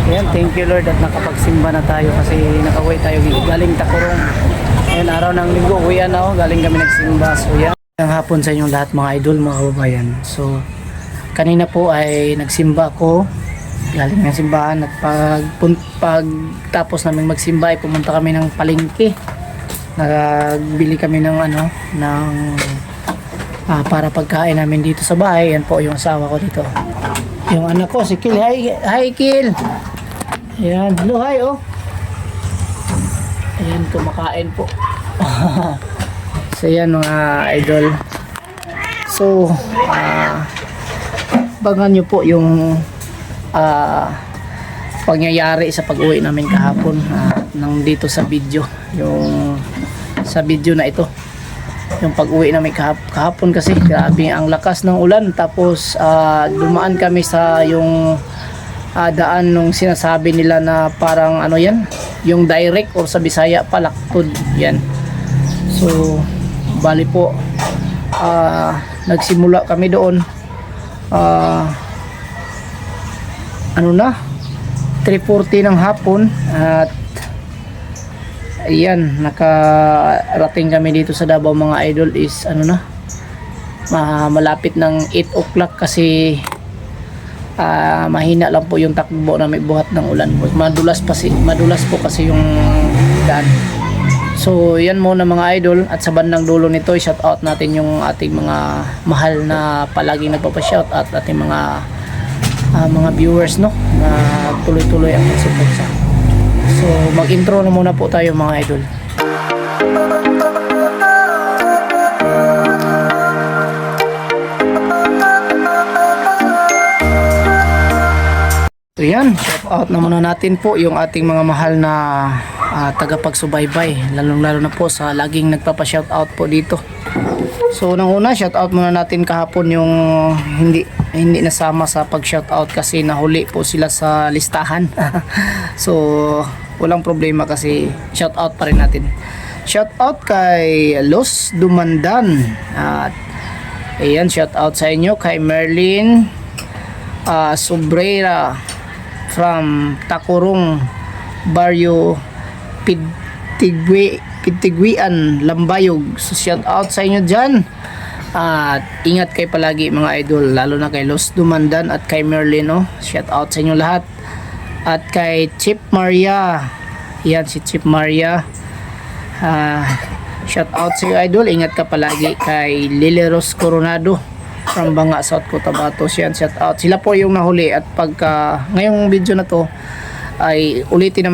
Ayan, thank you Lord at nakapagsimba na tayo kasi nakauwi tayo galing Takurong. Ayan, araw ng linggo, uwian na ako, galing kami nagsimba. So yan, ang hapon sa inyong lahat mga idol, mga kababayan. So, kanina po ay nagsimba ko, galing ng simbahan at pagtapos namin magsimba ay pumunta kami ng palengke. Nagbili kami ng para pagkain namin dito sa bahay. Yan po yung asawa ko dito. Yung anak ko, si Kil. Hi Kil! Ayan, hello, hi oh. Ayan, kumakain po. So yan mga idol. So, abangan nyo po yung pangyayari sa pag-uwi namin kahapon nang dito sa video. Yung sa video na ito. Yung pag-uwi namin kahapon kasi grabe ang lakas ng ulan. Tapos dumaan kami sa yung daan nung sinasabi nila na parang ano yan, yung direct or sa Bisaya palaktod yan. So bali po nagsimula kami doon 3:40 ng hapon at ayan, nakarating kami dito sa Davao mga idol is malapit ng 8 o'clock kasi mahina lang po yung takbo na may buhat ng ulan. Madulas po kasi yung daan. So yan muna mga idol, at sa bandang dulo nito shout out natin yung ating mga mahal na palaging nagpapa-shout out, ating mga viewers na tuloy-tuloy ang pagsuporta. So mag-intro na muna po tayo mga idol. So yan, shout out na muna natin po yung ating mga mahal na tagapagsubaybay, lalong-lalo na po sa laging nagpapa-shout out po dito. So nang una, shout out muna natin kahapon yung hindi nasama sa pag-shout out kasi nahuli po sila sa listahan. So walang problema kasi shout out pa rin natin. Shout out kay Los Dumandan. At ayan, shout out sa inyo kay Merlin Sobrera from Takurong, Barrio Pitiguian, Lambayog. So shout out sa inyo dyan. At ingat kayo palagi mga idol, lalo na kay Los Dumandan at kay Merlin, no? Shout out sa inyo lahat. At kay Chip Maria, yan si Chip Maria, shout out sa iyo idol, ingat ka palagi. Kay Lileros Coronado from Banga, South Cotabato, yan shout out. Sila po yung nahuli at pagka ngayong video na to ay ulitin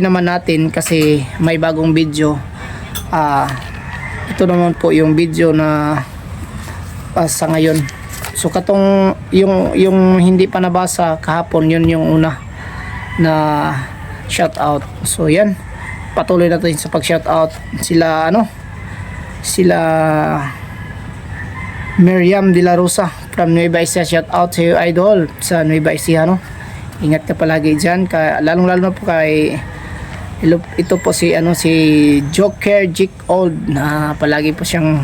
naman natin kasi may bagong video. Ito naman po yung video na sa ngayon. So katong yung hindi pa nabasa kahapon, yun yung una na shout out. So yan, patuloy natin sa pag shout out. Sila Miriam de la Rosa from Nueva Ecija, shout out sa iyo idol sa Nueva Ecija, no? Ingat ka palagi dyan, lalong lalo na po kay ito po si Joker Jick Old na palagi po siyang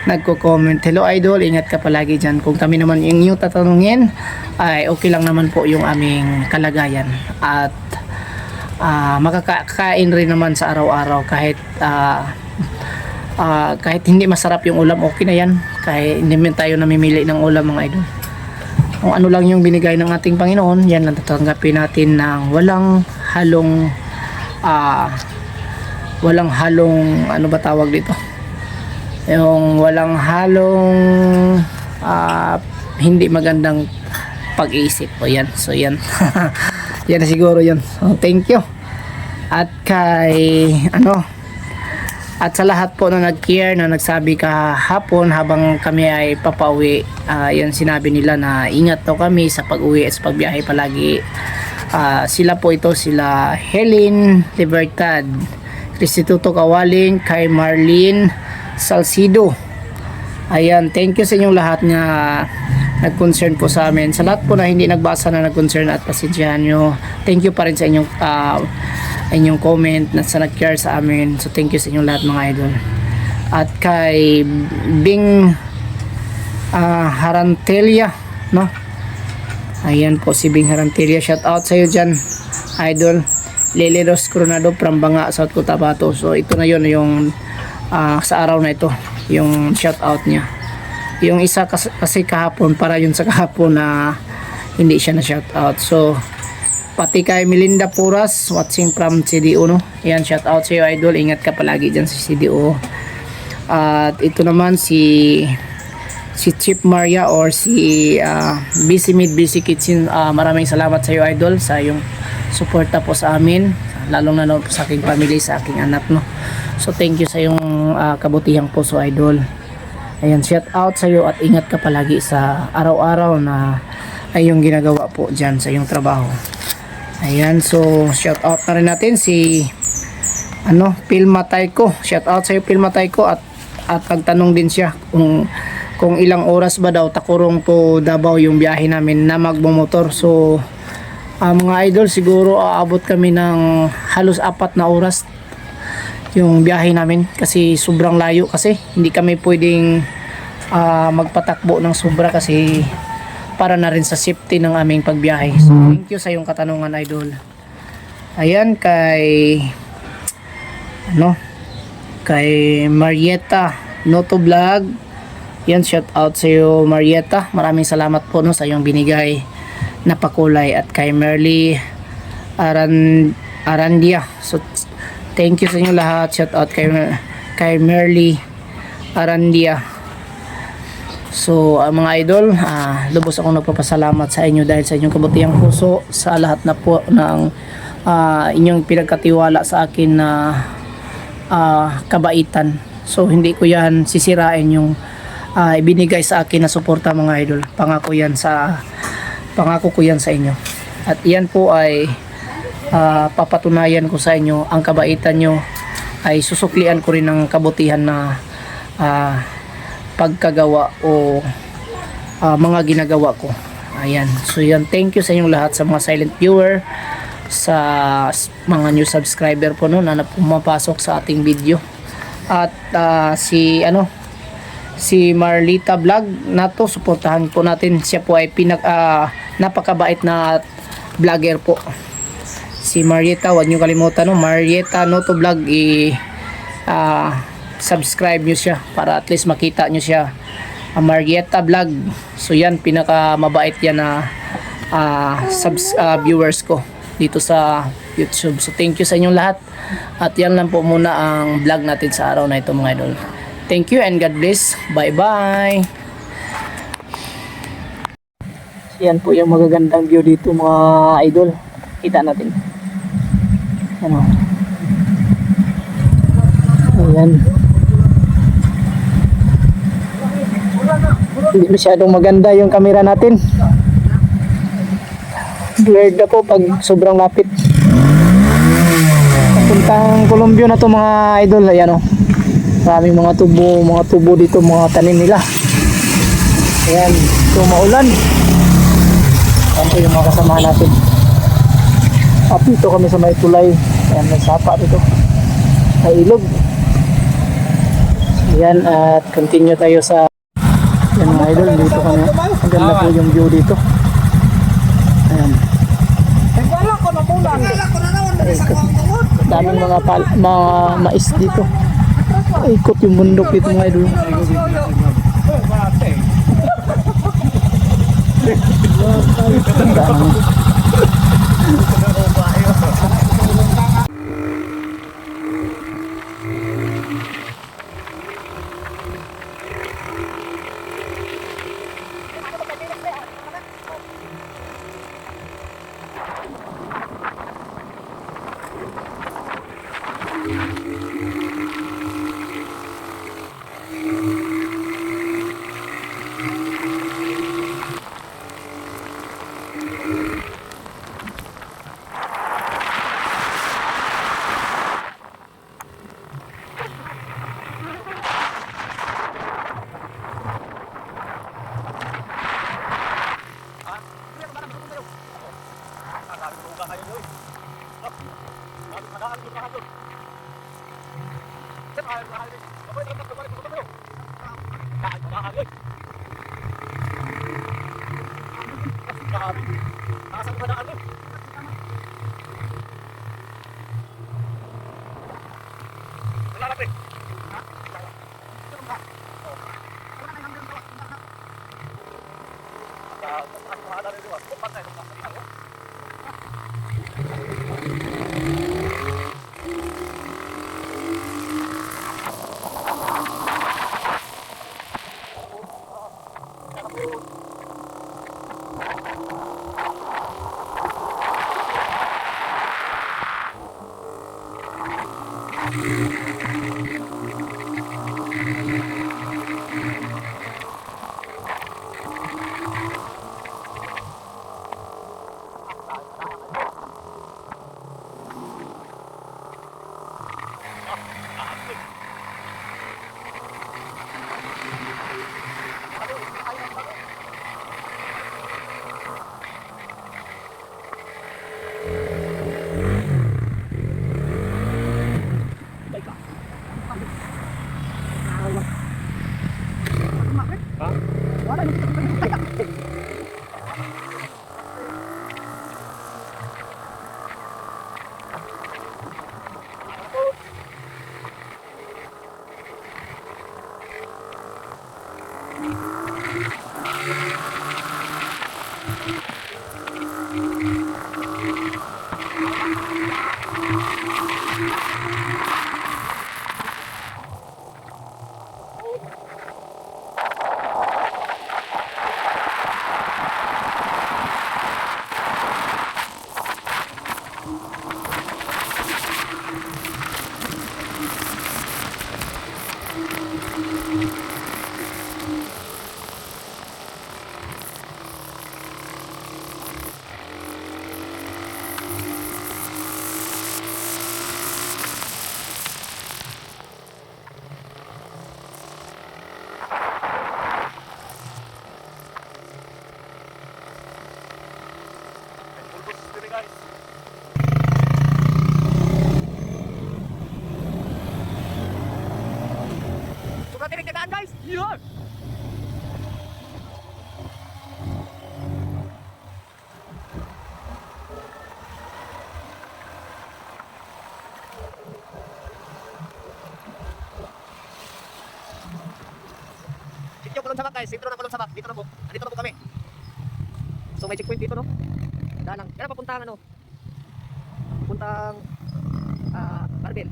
nagko-comment. Hello idol, ingat ka palagi dyan. Kung kami naman yung new tatanungin ay okay lang naman po yung aming kalagayan at makakain rin naman sa araw-araw kahit hindi masarap yung ulam, okay na yan. Kahit hindi man tayo namimili ng ulam mga idol, kung ano lang yung binigay ng ating Panginoon, yan lang tatanggapin natin ng walang halong ano ba tawag dito, yung walang halong hindi magandang pag-iisip. O yan, so yan. Yan na siguro yun. So, thank you. At kay at sa lahat po na nag-care, na nagsabi kahapon habang kami ay papauwi, yan sinabi nila na ingat daw kami sa pag-uwi at sa pagbiyahe palagi. Sila Helen Libertad, Cristituto Kawaling, kay Marlene Salcido. Ayan, thank you sa inyong lahat na nag-concern po sa amin. Sa lahat po na hindi nagbasa na nag-concern at pasensyahan nyo, thank you pa rin sa inyong comment na sa nag-care sa amin. So thank you sa inyong lahat mga idol. At kay Bing Harantelia, no? Ayan po si Bing Haranteria. Shout out sa iyo dyan, idol. Leleros Coronado from Banga, South Cotabato. So ito na yun yung sa araw na ito yung shout out niya. Yung isa kasi kahapon, para yun sa kahapon na hindi siya na shout out. So pati kay Melinda Puras watching from CDO, no? Ayan, shout out sa iyo idol. Ingat ka palagi dyan sa CDO. At ito naman si Chip Maria or si BC Mid BC Kitchen. Maraming salamat sa iyo idol sa yung suporta po sa amin, lalong na po sa aking family, sa aking anak, no. So thank you sa yung kabutihang puso idol. Ayan, shout out sa iyo at ingat ka palagi sa araw-araw na ay yung ginagawa po dyan sa yung trabaho. Ayan, so shout out na rin natin si Pilma Tayko. Shout out sa iyo Pilma Tayko, at nagtanong din siya kung ilang oras ba daw takurong to Davao yung biyahe namin na magmomotor. So mga idol, siguro aabot kami ng halos 4 na oras yung biyahe namin kasi sobrang layo, kasi hindi kami pwedeng magpatakbo ng sobra kasi para na rin sa safety ng aming pagbiyahe. So thank you sa yung katanungan idol. Ayan, kay Marietta Noto Vlog. Yan, shout out sa iyo Marietta. Maraming salamat po, no, sa yung binigay na pakulay. At kay Merly Arandia. So thank you sa inyo lahat. Shout out kay Merly Arandia. So mga idol, lubos akong nagpapasalamat sa inyo dahil sa inyong kabutihang puso, sa lahat na po ng inyong pinagkatiwala sa akin na kabaitan. So hindi ko yan sisirain yung ibinigay sa akin na suporta mga idol. Pangako ko yan sa inyo. At yan po ay papatunayan ko sa inyo ang kabaitan nyo, ay susuklian ko rin ng kabutihan na pagkagawa o mga ginagawa ko. Ayan, so yan, thank you sa inyong lahat, sa mga silent viewer, sa mga new subscriber po, no, na pumapasok sa ating video. At si Marlita Vlog na to, suportahan po natin. Siya po ay napakabait na vlogger po. Si Marietta, huwag nyo kalimutan, no, Marietta Noto Vlog, subscribe nyo siya para at least makita nyo siya. Marietta Vlog. So yan, pinaka mabait yan na viewers ko dito sa YouTube. So thank you sa inyong lahat. At yan lang po muna ang vlog natin sa araw na ito mga idol. Thank you and God bless. Bye bye. Yan po yung magagandang view dito mga idol. Kita natin. Ayan. Hindi masyadong maganda yung camera natin. Blurred na po pag sobrang lapit. Papuntang Columbio na to mga idol. Ayan, oh. Maraming mga tubo dito, mga tanim nila. Ayan, so maulan. Ayan po yung mga kasamahan natin. At dito kami sa may tulay. Ayan, may sapa dito. May ilog. Ayan, at continue tayo sa yan mga idol. Dito kami. Ang ganda po yung view dito. Ayan. Daming mga mais dito. Ikot yung bundok dito mga idol. Nakasang pa na ano. Wala pre. Sobrang tinig na daan guys! Yun! Sityo Kulon Sabak guys, sentro ng Kulon Sabak. Dito na po kami. So may checkpoint dito no? Daan lang. Yan ang papuntang ano? Papuntang Barbel.